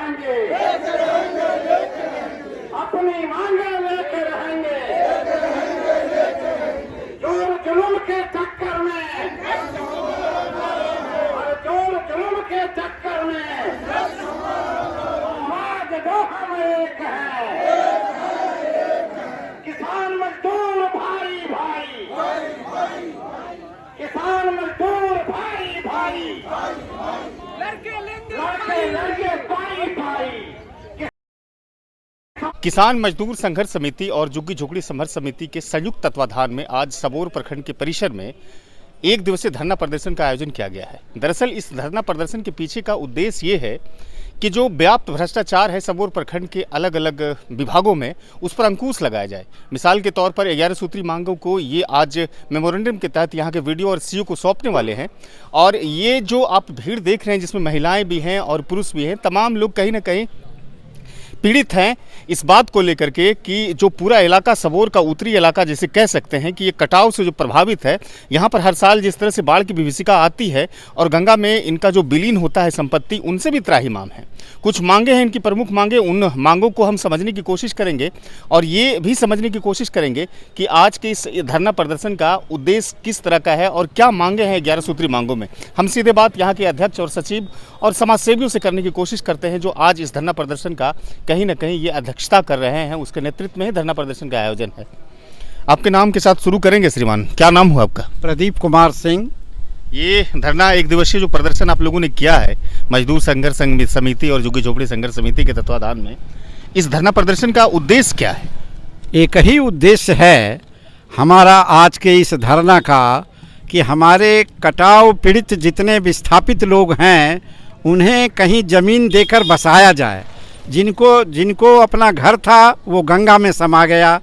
रहेंगे, अपनी मांगे लेके रहेंगे। जोर जुलूम के चक्कर में, और जोर जुलूम के चक्कर में आज दो हम एक हैं। किसान मजदूर भाई भाई, किसान मजदूर भाई भाई, लड़के लड़के भाई भाई। किसान मजदूर संघर्ष समिति और झुग्गी झोपड़ी संघर्ष समिति के संयुक्त तत्वाधान में आज सबौर प्रखंड के परिसर में एक दिवसीय धरना प्रदर्शन का आयोजन किया गया है। दरअसल इस धरना प्रदर्शन के पीछे का उद्देश्य ये है कि जो व्याप्त भ्रष्टाचार है सबौर प्रखंड के अलग अलग विभागों में, उस पर अंकुश लगाया जाए। मिसाल के तौर पर 11 सूत्री मांगों को ये आज मेमोरेंडम के तहत यहाँ के वीडियो और सीओ को सौंपने वाले हैं। और ये जो आप भीड़ देख रहे हैं, जिसमें महिलाएं भी हैं और पुरुष भी हैं, तमाम लोग कहीं ना कहीं पीड़ित हैं इस बात को लेकर के कि जो पूरा इलाका सबौर का उत्तरी इलाका जैसे कह सकते हैं कि ये कटाव से जो प्रभावित है, यहाँ पर हर साल जिस तरह से बाढ़ की विभीषिका आती है और गंगा में इनका जो विलीन होता है संपत्ति, उनसे भी त्राहिमाम है। कुछ मांगे हैं इनकी, प्रमुख मांगे, उन मांगों को हम समझने की कोशिश करेंगे और ये भी समझने की कोशिश करेंगे कि आज के इस धरना प्रदर्शन का उद्देश्य किस तरह का है और क्या मांगे हैं 11 सूत्री मांगों में। हम सीधे बात यहाँ के अध्यक्ष और सचिव और समाज सेवियों से करने की कोशिश करते हैं, जो आज इस धरना प्रदर्शन का कहीं ना कहीं ये अध्यक्षता कर रहे हैं। उसके नेतृत्व में धरना प्रदर्शन का आयोजन है। आपके नाम के साथ शुरू करेंगे श्रीमान, क्या नाम हुआ आपका? प्रदीप कुमार सिंह। ये धरना एक दिवसीय जो प्रदर्शन आप लोगों ने किया है मजदूर संघर्ष समिति और झुग्गी झोपड़ी संघर्ष समिति के तत्वाधान में, इस धरना प्रदर्शन का उद्देश्य क्या है? एक ही उद्देश्य है हमारा आज के इस धरना का कि हमारे कटाव पीड़ित जितने विस्थापित लोग हैं उन्हें कहीं ज़मीन देकर बसाया जाए। जिनको अपना घर था वो गंगा में समा गया,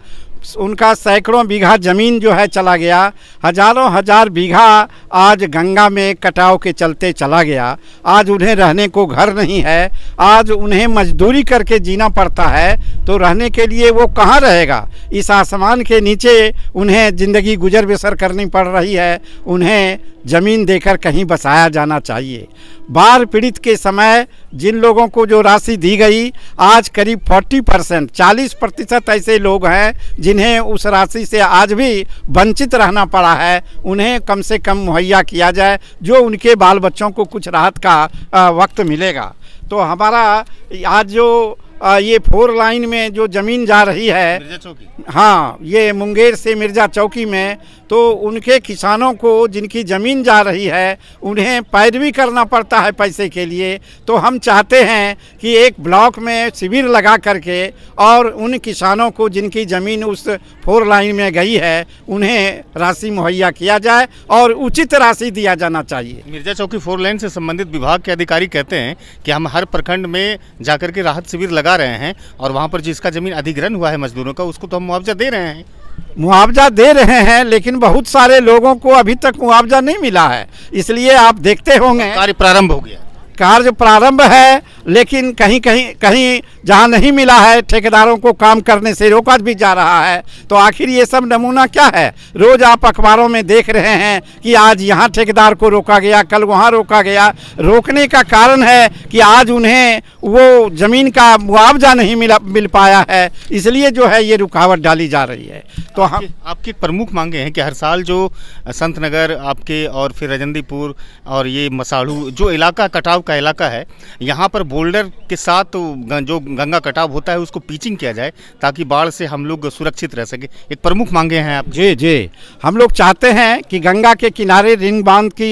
उनका सैकड़ों बीघा ज़मीन जो है चला गया, हजारों हजार बीघा आज गंगा में कटाव के चलते चला गया। आज उन्हें रहने को घर नहीं है, आज उन्हें मजदूरी करके जीना पड़ता है, तो रहने के लिए वो कहाँ रहेगा? इस आसमान के नीचे उन्हें ज़िंदगी गुजर बसर करनी पड़ रही है। उन्हें ज़मीन देकर कहीं बसाया जाना चाहिए। बाढ़ पीड़ित के समय जिन लोगों को जो राशि दी गई, आज करीब 40% ऐसे लोग हैं जिन्हें उस राशि से आज भी वंचित रहना पड़ा है। उन्हें कम से कम मुहैया किया जाए, जो उनके बाल बच्चों को कुछ राहत का वक्त मिलेगा। तो हमारा आज जो ये 4 लाइन में जो ज़मीन जा रही है, मिर्जा चौकी, हाँ, ये मुंगेर से मिर्जा चौकी में, तो उनके किसानों को जिनकी ज़मीन जा रही है उन्हें पैरवी करना पड़ता है पैसे के लिए। तो हम चाहते हैं कि एक ब्लॉक में शिविर लगा करके और उन किसानों को जिनकी ज़मीन उस 4 लाइन में गई है उन्हें राशि मुहैया किया जाए और उचित राशि दिया जाना चाहिए। मिर्जा चौकी 4 लाइन से संबंधित विभाग के अधिकारी कहते हैं कि हम हर प्रखंड में जाकर के राहत शिविर लगा रहे हैं और वहाँ पर जिसका ज़मीन अधिग्रहण हुआ है मजदूरों का, उसको तो हम मुआवजा दे रहे हैं। मुआवजा दे रहे हैं, लेकिन बहुत सारे लोगों को अभी तक मुआवजा नहीं मिला है। इसलिए आप देखते होंगे कार्य प्रारंभ हो गया, कार्य प्रारंभ है, लेकिन कहीं जहां नहीं मिला है ठेकेदारों को काम करने से रोका भी जा रहा है। तो आखिर ये सब नमूना क्या है? रोज़ आप अखबारों में देख रहे हैं कि आज यहाँ ठेकेदार को रोका गया, कल वहाँ रोका गया। रोकने का कारण है कि आज उन्हें वो ज़मीन का मुआवजा नहीं मिल पाया है, इसलिए जो है ये रुकावट डाली जा रही है। तो हम आपकी प्रमुख मांगे हैं कि हर साल जो संत नगर आपके और फिर रजंदीपुर और ये मसाड़ू जो इलाका कटाव का इलाका है, यहाँ पर बोल्डर के साथ जो गंगा कटाव होता है उसको पिचिंग किया जाए ताकि बाढ़ से हम लोग सुरक्षित रह सके। एक प्रमुख मांगे हैं आप? जी, हम लोग चाहते हैं कि गंगा के किनारे रिंग बांध की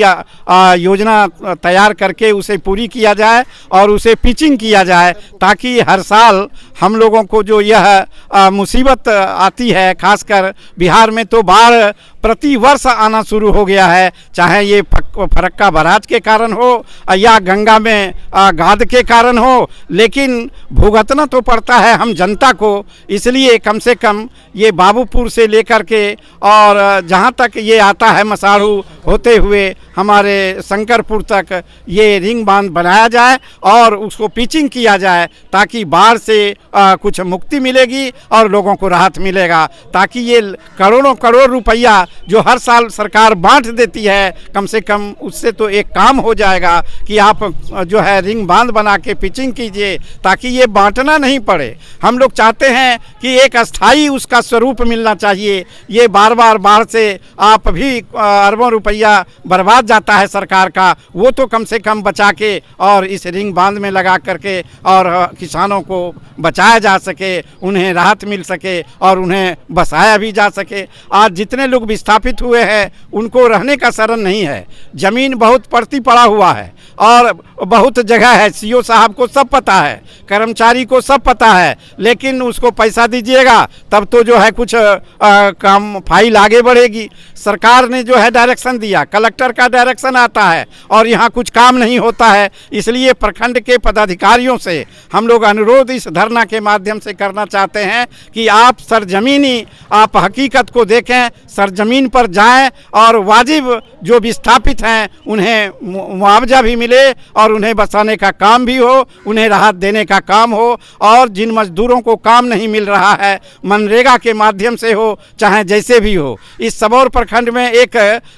योजना तैयार करके उसे पूरी किया जाए और उसे पिचिंग किया जाए, ताकि हर साल हम लोगों को जो यह मुसीबत आती है, खासकर बिहार में तो बाढ़ प्रति वर्ष आना शुरू हो गया है, चाहे ये फरक्का बराज के कारण हो या गंगा में गाद के कारण हो, लेकिन भुगतना तो पड़ता है हम जनता को। इसलिए कम से कम ये बाबूपुर से लेकर के और जहाँ तक ये आता है मसाड़ू होते हुए हमारे शंकरपुर तक ये रिंग बांध बनाया जाए और उसको पिचिंग किया जाए, ताकि बाढ़ से कुछ मुक्ति मिलेगी और लोगों को राहत मिलेगा, ताकि ये करोड़ों करोड़ रुपया जो हर साल सरकार बांट देती है, कम से कम उससे तो एक काम हो जाएगा कि आप जो है रिंग बांध बना के पिचिंग कीजिए, ताकि ये बांटना नहीं पड़े। हम लोग चाहते हैं कि एक अस्थाई उसका स्वरूप मिलना चाहिए। ये बार बार बाढ़ से आप भी अरबों रुपया बर्बाद जाता है सरकार का, वो तो कम से कम बचा के और इस रिंग बांध में लगा करके और किसानों को बचाया जा सके, उन्हें राहत मिल सके और उन्हें बसाया भी जा सके। आज जितने लोग विस्थापित हुए हैं उनको रहने का शरण नहीं है, ज़मीन बहुत पड़ती पड़ा हुआ है और बहुत जगह है, सीओ साहब को सब पता है, कर्मचारी को सब पता है, लेकिन उसको पैसा दीजिएगा तब तो जो है कुछ काम फाइल आगे बढ़ेगी। सरकार ने जो है डायरेक्शन दिया, कलेक्टर का डायरेक्शन आता है और यहाँ कुछ काम नहीं होता है। इसलिए प्रखंड के पदाधिकारियों से हम लोग अनुरोध इस धरना के माध्यम से करना चाहते हैं कि आप सरजमीनी आप हकीकत को देखें, सरजमीन पर जाएं और वाजिब जो विस्थापित हैं उन्हें मुआवजा भी मिले और उन्हें बसाने का काम भी हो, उन्हें राहत देने का काम हो। और जिन मजदूरों को काम नहीं मिल रहा है मनरेगा के माध्यम से हो, चाहे जैसे भी हो। इस सबौर प्रखंड में एक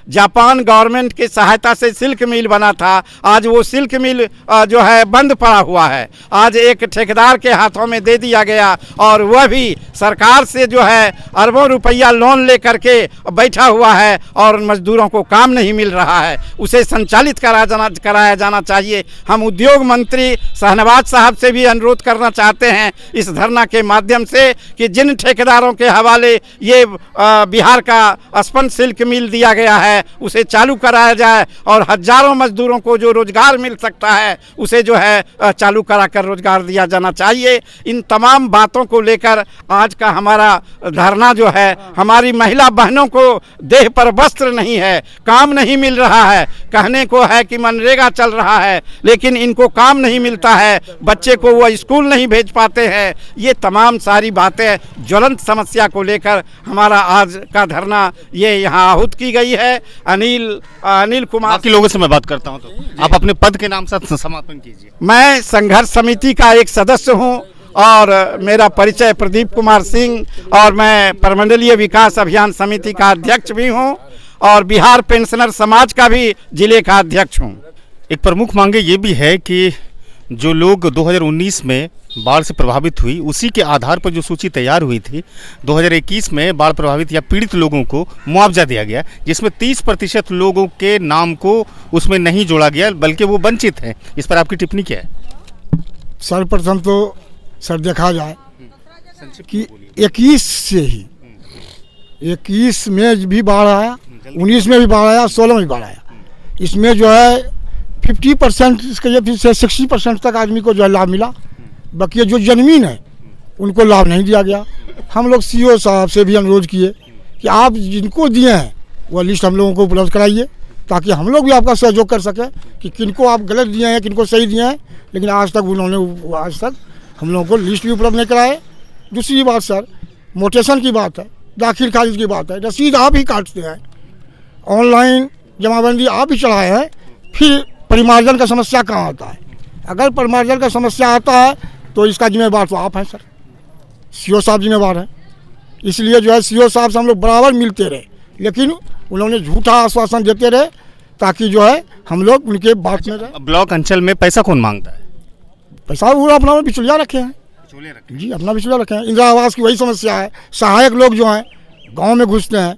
जापान गवर्नमेंट की सहायता से सिल्क मिल बना था, आज वो सिल्क मिल जो है बंद पड़ा हुआ है, आज एक ठेकेदार के हाथों में दे दिया गया और वह भी सरकार से जो है अरबों रुपया लोन ले करके बैठा हुआ है और मजदूरों को काम नहीं मिल रहा है। उसे संचालित कराया जाना चाहिए। हम उद्योग मंत्री शहनवाज साहब से भी अनुरोध करना चाहते हैं इस धरना के माध्यम से कि जिन ठेकेदारों के हवाले ये बिहार का स्पंज सिल्क मिल दिया गया है उसे चालू कराया जाए और हजारों मजदूरों को जो रोजगार मिल सकता है उसे जो है चालू कराकर रोजगार दिया जाना चाहिए। इन तमाम बातों को लेकर आज का हमारा धरना जो है, हमारी महिला बहनों को देह पर वस्त्र नहीं है, काम नहीं मिल रहा है, कहने को है कि मनरेगा चल रहा है लेकिन इनको काम नहीं मिलता है, बच्चे को वो स्कूल नहीं भेज पाते हैं। ये तमाम सारी बातें ज्वलंत समस्या को लेकर हमारा आज का धरना ये यहाँ आहूत की गई है। अनिल कुमार बाकी लोगों से मैं बात करता हूँ, तो आप अपने पद के नाम साथ समापन कीजिए। मैं संघर्ष समिति का एक सदस्य हूँ और मेरा परिचय प्रदीप कुमार सिंह और मैं प्रमंडलीय विकास अभियान समिति का अध्यक्ष भी हूँ और बिहार पेंशनर समाज का भी जिले का अध्यक्ष हूँ। एक प्रमुख मांगे ये भी है कि जो लोग 2019 में बाढ़ से प्रभावित हुई उसी के आधार पर जो सूची तैयार हुई थी, 2021 में बाढ़ प्रभावित या पीड़ित लोगों को मुआवजा दिया गया, जिसमें 30% लोगों के नाम को उसमें नहीं जोड़ा गया बल्कि वो वंचित हैं। इस पर आपकी टिप्पणी क्या है? सर्वप्रथम तो सर देखा जाए कि 21 से ही 21 में भी बाढ़ आया, 19 में भी बाढ़ आया, 16 में भी बाढ़ आया। इसमें जो है 50% इसके लिए फिर से 60% तक आदमी को जो है लाभ मिला, बाकी जो जमीन है उनको लाभ नहीं दिया गया। हम लोग सीओ साहब से भी अनुरोध किए कि आप जिनको दिए हैं वह लिस्ट हम लोगों को उपलब्ध कराइए ताकि हम लोग भी आपका सहयोग कर सकें कि किनको आप गलत दिए हैं, किनको सही दिए हैं। लेकिन आज तक हम लोगों को लिस्ट भी उपलब्ध नहीं कराए। दूसरी बात सर, मोटेशन की बात है, दाखिल खारिज की बात है, रसीद आप ही काटते हैं, ऑनलाइन जमाबंदी आप ही चढ़ाए हैं, फिर परिमार्जन का समस्या कहाँ आता है? अगर परिमार्जन का समस्या आता है तो इसका जिम्मेवार तो आप हैं सर, सीओ साहब जिम्मेवार हैं। इसलिए जो है सीओ साहब से हम लोग बराबर मिलते रहे, लेकिन उन्होंने झूठा आश्वासन देते रहे ताकि जो है हम लोग उनके बात में रहे। ब्लॉक अंचल में पैसा कौन मांगता है? पैसा वो अपना बिचौलिया रखे हैं जी, अपना बिचौलिया रखे हैं। इंदिरा आवास की वही समस्या है, सहायक लोग जो हैं गाँव में घुसते हैं,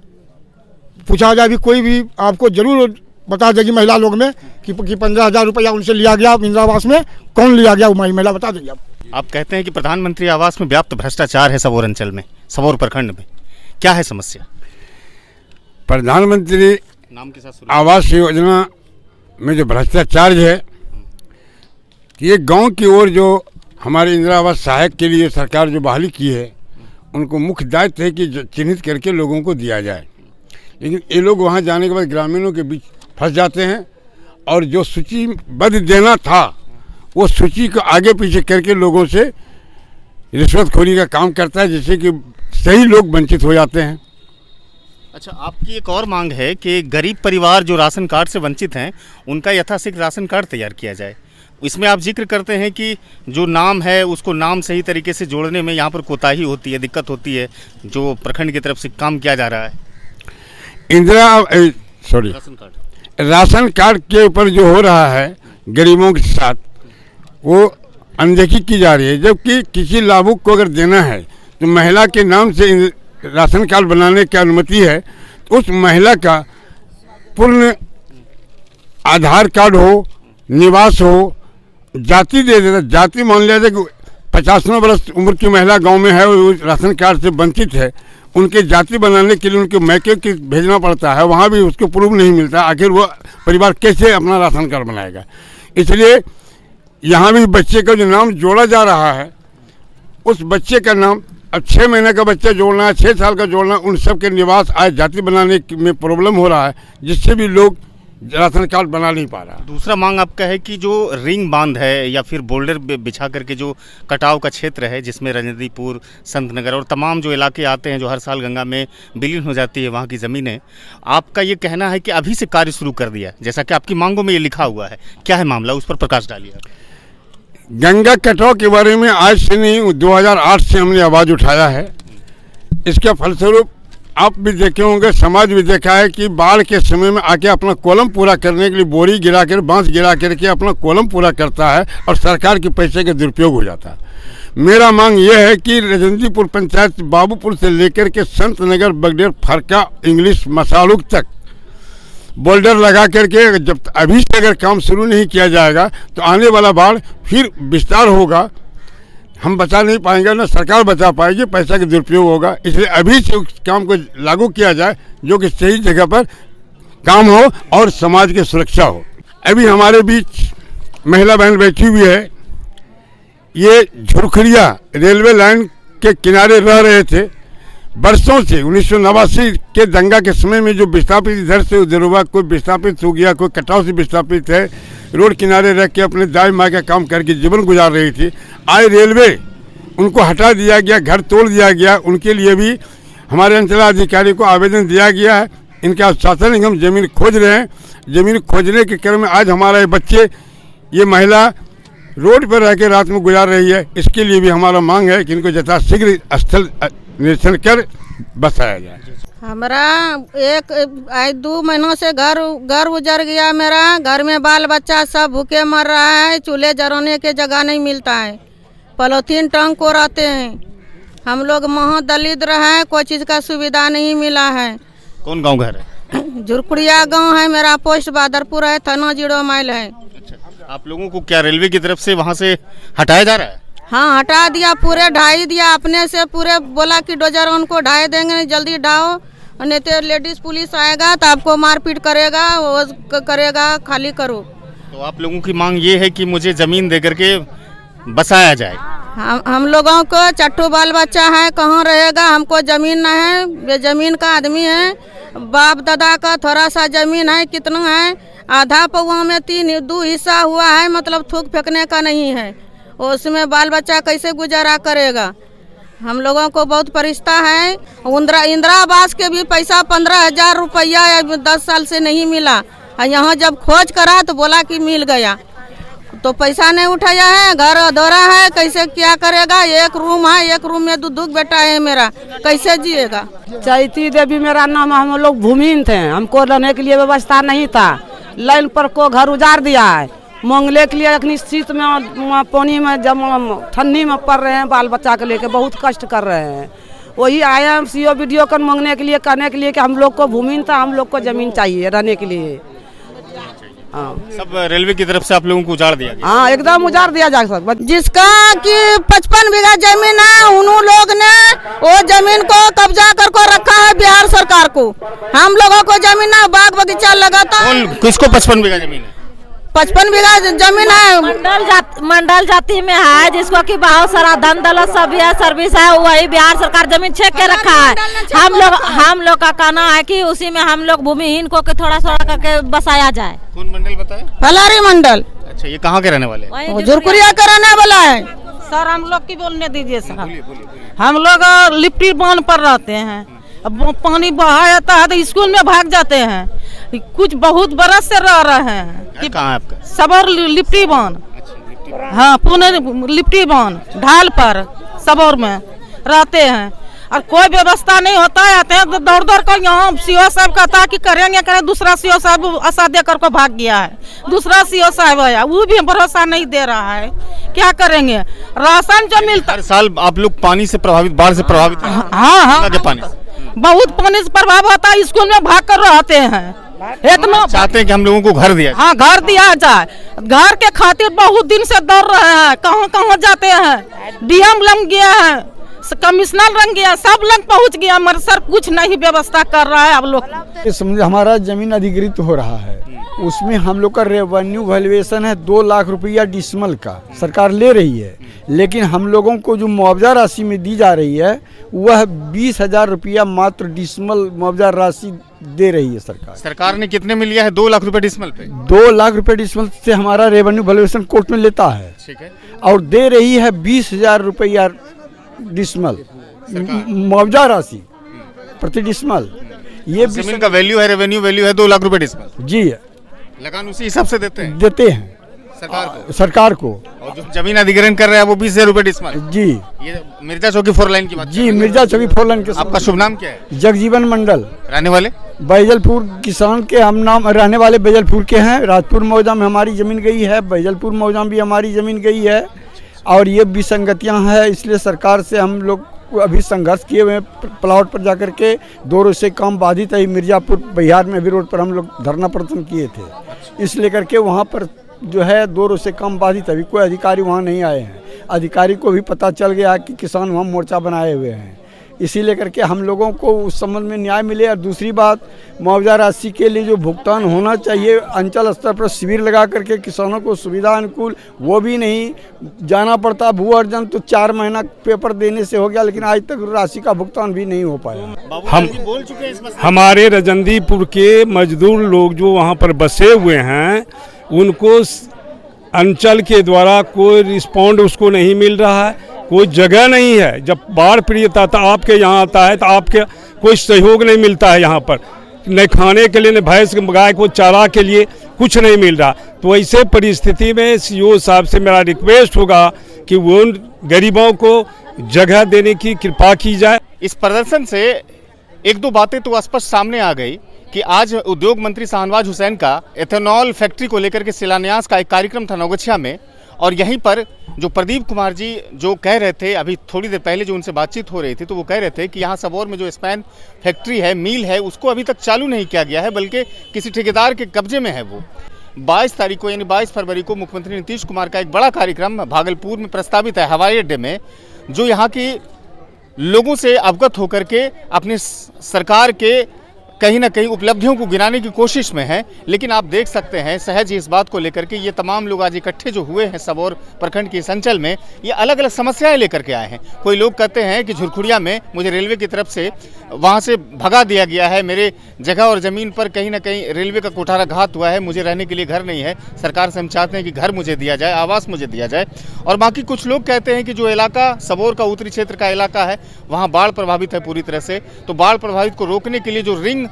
पूछा जाए भी कोई भी आपको जरूर बता देगी महिला लोग में कि 15,000 रुपया उनसे लिया गया इंदिरा आवास में, कौन लिया गया वो महिला बता देगी। आप कहते हैं कि प्रधानमंत्री आवास में व्याप्त भ्रष्टाचार है सबौर अंचल में, सबौर प्रखंड में, क्या है समस्या? प्रधानमंत्री नाम के साथ आवास योजना में जो भ्रष्टाचार है कि ये गांव की ओर जो हमारे इंदिरा आवास सहायक के लिए सरकार जो बहाली की है उनको मुख्य दायित्व है कि चिन्हित करके लोगों को दिया जाए, लेकिन ये लोग वहाँ जाने के बाद ग्रामीणों के बीच फंस जाते हैं और जो सूचीबद्ध देना था वो सूची को आगे पीछे करके लोगों से रिश्वतखोरी का काम करता है, जिससे कि सही लोग वंचित हो जाते हैं। अच्छा, आपकी एक और मांग है कि गरीब परिवार जो राशन कार्ड से वंचित हैं उनका यथाशीघ्र राशन कार्ड तैयार किया जाए। इसमें आप जिक्र करते हैं कि जो नाम है उसको नाम सही तरीके से जोड़ने में यहाँ पर कोताही होती है, दिक्कत होती है, जो प्रखंड की तरफ से काम किया जा रहा है। राशन कार्ड के ऊपर जो हो रहा है गरीबों के साथ, वो अनदेखी की जा रही है। जबकि किसी लाभुक को अगर देना है तो महिला के नाम से राशन कार्ड बनाने की अनुमति है, तो उस महिला का पूर्ण आधार कार्ड हो, निवास हो, जाति दे देता। जाति मान लिया जाए कि 50वां वर्ष उम्र की महिला गांव में है, वो राशन कार्ड से वंचित है, उनके जाति बनाने के लिए उनके मैके के भेजना पड़ता है, वहाँ भी उसको प्रूफ नहीं मिलता। आखिर वो परिवार कैसे अपना राशन कार्ड बनाएगा? इसलिए यहाँ भी बच्चे का जो नाम जोड़ा जा रहा है, उस बच्चे का नाम अब 6 महीने का बच्चा जोड़ना है, 6 साल का जोड़ना, उन सब के निवास आय जाति बनाने में प्रॉब्लम हो रहा है, जिससे भी लोग राशन कार्ड बना नहीं पा रहा। दूसरा मांग आपका है कि जो रिंग बांध है या फिर बोल्डर बिछा करके जो कटाव का क्षेत्र है, जिसमें रजनीपुर, संत नगर और तमाम जो इलाके आते हैं जो हर साल गंगा में विलीन हो जाती है, वहाँ की ज़मीनें, आपका ये कहना है कि अभी से कार्य शुरू कर दिया, जैसा कि आपकी मांगों में ये लिखा हुआ है। क्या है मामला, उस पर प्रकाश डालिए। गंगा कटाव के बारे में आज से नहीं, 2008 से हमने आवाज़ उठाया है। इसके फलस्वरूप आप भी देखे होंगे, समाज भी देखा है कि बाढ़ के समय में आके अपना कॉलम पूरा करने के लिए बोरी गिरा कर, बांस गिरा करके अपना कॉलम पूरा करता है और सरकार के पैसे का दुरुपयोग हो जाता है। मेरा मांग ये है कि रजनीपुर पंचायत बाबूपुर से लेकर के संत नगर, बगडेर, फरका, इंग्लिश, मसालुक तक बोल्डर लगा करके जब अभी से अगर काम शुरू नहीं किया जाएगा तो आने वाला बाढ़ फिर विस्तार होगा, हम बचा नहीं पाएंगे, ना सरकार बचा पाएगी, पैसा का दुरुपयोग होगा। इसलिए अभी से उस काम को लागू किया जाए जो कि सही जगह पर काम हो और समाज की सुरक्षा हो। अभी हमारे बीच महिला बहन बैठी हुई है, ये झुरखड़िया रेलवे लाइन के किनारे रह रहे थे बरसों से। 1989 के दंगा के समय में जो विस्थापित इधर से उधर हुआ, कोई विस्थापित हो गया, कोई कटाव से विस्थापित है, रोड किनारे रह के अपने दाई माँ का काम करके जीवन गुजार रही थी। आज रेलवे उनको हटा दिया गया, घर तोड़ दिया गया। उनके लिए भी हमारे अंचलाधिकारी को आवेदन दिया गया है। इनके आश्वासन है कि हम ज़मीन खोज रहे हैं। ज़मीन खोजने के क्रम में आज हमारे बच्चे, ये महिला रोड पर रह के रात में गुजार रही है। इसके लिए भी हमारा मांग है कि इनको यथाशीघ्र स्थल निरीक्षण कर बसाया जाए। हमारा 2 महीनों से घर उजड़ गया। मेरा घर में बाल बच्चा सब भूखे मर रहा है, चूल्हे जलाने के जगह नहीं मिलता है, पॉलीथीन टंग को रहते हैं। हम लोग महादलित रहे, कोई चीज़ का सुविधा नहीं मिला है। कौन गांव घर है? झुरकुड़िया गांव है मेरा, पोस्ट बादरपुर है, थाना 0 माइल है। अच्छा, आप लोगों को क्या रेलवे की तरफ से वहाँ से हटाया जा रहा है? हाँ, हटा दिया, पूरे ढाई दिया अपने से, पूरे बोला कि डोजर उनको ढाई देंगे, जल्दी ढाओ, नहीं तो लेडीज पुलिस आएगा तो आपको मारपीट करेगा, वो करेगा, खाली करो। तो आप लोगों की मांग ये है कि मुझे ज़मीन दे करके बसाया जाए। हम लोगों को चट्टू बाल बच्चा है, कहाँ रहेगा? हमको ज़मीन न है, बेजमीन का आदमी है। बाप दादा का थोड़ा सा ज़मीन है, कितना है, आधा पौवा में 2 हिस्सा हुआ है, मतलब थूक फेंकने का नहीं है। उसमें बाल बच्चा कैसे गुजारा करेगा? हम लोगों को बहुत परिश्ता है। इंदिरा आवास के भी पैसा 15,000 रुपया 10 साल से नहीं मिला। यहाँ जब खोज करा तो बोला कि मिल गया, तो पैसा नहीं उठाया है, घर अधूरा है, कैसे क्या करेगा? 1 रूम है, 1 रूम में 2 बेटा है मेरा, कैसे जिएगा? चैती देवी मेरा नाम, हम लोग भूमिहीन थे, हमको रहने के लिए व्यवस्था नहीं था। लाइन पर को घर उजाड़ दिया है, मंगले के लिए अखनी शीत में पानी में जब ठंडी में पड़ रहे हैं, बाल बच्चा के लेके बहुत कष्ट कर रहे हैं। वही आया हम CO वीडियो कर मांगने के लिए, कहने के लिए कि हम लोग को भूमि था, हम लोग को ज़मीन चाहिए रहने के लिए। हाँ, सब रेलवे की तरफ से आप लोगों को उजाड़ दिया गया? हाँ, एकदम उजाड़ दिया जा सकता। जिसका कि 55 बीघा जमीन है, उन लोग ने वो जमीन को कब्जा करके रखा है बिहार सरकार को। हम लोगों को जमीन है, बाग बगीचा लगाता है। किसको 55 बीघा जमीन है? 55 बीघा जमीन है, मंडल जाति में है, जिसको कि बहुत सारा धन दौलत सब है, सर्विस है, वही बिहार सरकार जमीन छेक के रखा है। हम लोग का कहना है कि उसी में हम लोग भूमिहीन को थोड़ा करके बसाया जाए। कौन मंडल बताए? फलारी मंडल। अच्छा, ये कहाँ के रहने वाले हैं? झुरकुड़िया का रहने वाला है। सर हम लोग की बोलने दीजिए सर। हम लोग लिप्टी बांध पर रहते हैं, अब पानी बहा जाता है तो स्कूल में भाग जाते हैं। कुछ बहुत बरस से रह रहे हैं। कहाँ है आपका? सबौर लिप्टी बांध। हाँ, पुणे लिप्टी बांध ढाल पर सबौर में रहते हैं। और कोई व्यवस्था नहीं होता है। आते हैं तो दौड़ दौड़ कर यहाँ सीओ साहब कहता है कि करेंगे करें, दूसरा सीओ साहब आशा देकर को भाग गया है। दूसरा सीओ साहब है वो भी भरोसा नहीं दे रहा है, क्या करेंगे। राशन जो मिलता हर साल आप लोग पानी से प्रभावित, बाढ़ से प्रभावित हैं। हाँ के पानी बहुत पानी से प्रभाव होता है। स्कूल में भाग कर रहते हैं, इतना चाहते हैं कि हम लोगों को घर दिया जाए। हाँ घर दिया जाए। घर के खातिर बहुत दिन से दौड़ रहे हैं, कहाँ कहाँ जाते हैं। डीएम लग गया है, कमिश्नर लग गया, सब लग पहुँच गया, मगर सर कुछ नहीं व्यवस्था कर रहा है। अब लोग समझे हमारा जमीन अधिग्रहित हो रहा है, उसमें हम लोग का रेवेन्यू वैल्यूएशन है 2 लाख रुपया डिसमल का सरकार ले रही है, लेकिन हम लोगों को जो मुआवजा राशि में दी जा रही है वह 20,000 रुपया मात्र डिसमल मुआवजा राशि दे रही है सरकार। सरकार ने कितने में लिया है? 2 लाख रुपए डिसमल पे। 2 लाख रुपए डिसमल से हमारा रेवेन्यू वैल्यूएशन कोर्ट में लेता है, ठीक है, और दे रही है 20,000 रुपया डिसमल मुआवजा राशि प्रति डिसमल। ये जमीन का वैल्यू है, रेवेन्यू वैल्यू है 2 लाख रुपए डिसमल। जी लगान उसी हिसाब से देते हैं सरकार को और जो जमीन अधिग्रहण कर रहा है वो 20,000 रुपए डिसमल। जी ये मिर्जा चौकी 4 लाइन की बात। जी मिर्जा चौकी 4 लाइन के। आपका शुभ नाम क्या है? जगजीवन मंडल। रहने वाले बैजलपुर किसान के हम नाम रहने वाले बैजलपुर के हैं। राजपुर मौजा में हमारी ज़मीन गई है, बैजलपुर मौजा में भी हमारी ज़मीन गई है, और ये विसंगतियां हैं, इसलिए सरकार से हम लोग अभी संघर्ष किए हुए हैं। प्लॉट पर जाकर के 2 रोज से काम बाधित है। मिर्जापुर बिहार में भी रोड पर हम लोग धरना प्रदर्शन किए थे, इसलिए करके वहाँ पर जो है 2 रोज से काम बाधित है। अभी कोई अधिकारी वहाँ नहीं आए हैं। अधिकारी को भी पता चल गया कि किसान वहाँ मोर्चा बनाए हुए हैं, इसीलिए करके हम लोगों को उस संबंध में न्याय मिले। और दूसरी बात, मुआवजा राशि के लिए जो भुगतान होना चाहिए अंचल स्तर पर शिविर लगा करके किसानों को सुविधा अनुकूल, वो भी नहीं जाना पड़ता। भू अर्जन तो 4 महीना पेपर देने से हो गया, लेकिन आज तक राशि का भुगतान भी नहीं हो पाया। हम बोल चुके हैं इस मसले। हमारे रजंदीपुर के मजदूर लोग जो वहाँ पर बसे हुए हैं, उनको अंचल के द्वारा कोई रिस्पॉन्ड उसको नहीं मिल रहा है, कोई जगह नहीं है। जब बाढ़ पीड़ित आता आपके यहाँ आता है तो आपके कोई सहयोग नहीं मिलता है यहाँ पर, न खाने के लिए, न भैंस गाय को चारा के लिए कुछ नहीं मिल रहा। तो ऐसे परिस्थिति में सीओ साहब से मेरा रिक्वेस्ट होगा कि वो उन गरीबों को जगह देने की कृपा की जाए। इस प्रदर्शन से 1-2 बातें तो स्पष्ट सामने आ गई कि आज उद्योग मंत्री शाहनवाज हुसैन का एथेनॉल फैक्ट्री को लेकर के शिलान्यास का एक कार्यक्रम था नवगछिया में, और यहीं पर जो प्रदीप कुमार जी जो कह रहे थे, अभी थोड़ी देर पहले जो उनसे बातचीत हो रही थी, तो वो कह रहे थे कि यहाँ सबौर में जो स्पैन फैक्ट्री है, मिल है, उसको अभी तक चालू नहीं किया गया है, बल्कि किसी ठेकेदार के कब्जे में है। वो 22 तारीख को यानी 22 फरवरी को मुख्यमंत्री नीतीश कुमार का एक बड़ा कार्यक्रम भागलपुर में प्रस्तावित है हवाई अड्डे में, जो यहाँ की लोगों से अवगत होकर के अपनी सरकार के कहीं ना कहीं उपलब्धियों को गिनाने की कोशिश में है। लेकिन आप देख सकते हैं सहज ही इस बात को लेकर के ये तमाम लोग आज इकट्ठे जो हुए हैं सबौर प्रखंड के इस अंचल में, ये अलग अलग समस्याएं लेकर के आए हैं। कोई लोग कहते हैं कि झुरखुड़िया में मुझे रेलवे की तरफ से वहाँ से भगा दिया गया है, मेरे जगह और ज़मीन पर कहीं ना कहीं रेलवे का कुठाराघात हुआ है, मुझे रहने के लिए घर नहीं है, सरकार से हम चाहते हैं कि घर मुझे दिया जाए, आवास मुझे दिया जाए। और बाकी कुछ लोग कहते हैं कि जो इलाका सबौर का उत्तरी क्षेत्र का इलाका है वहाँ बाढ़ प्रभावित है पूरी तरह से, तो बाढ़ प्रभावित को रोकने के लिए जो रिंग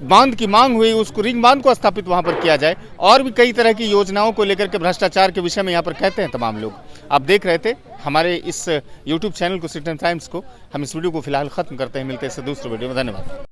बांध की मांग हुई, उसको रिंग बांध को स्थापित वहां पर किया जाए। और भी कई तरह की योजनाओं को लेकर के भ्रष्टाचार के विषय में यहाँ पर कहते हैं तमाम लोग। आप देख रहे थे हमारे इस YouTube चैनल को, सिटीजन टाइम्स को। हम इस वीडियो को फिलहाल खत्म करते हैं, मिलते हैं दूसरे वीडियो में। धन्यवाद।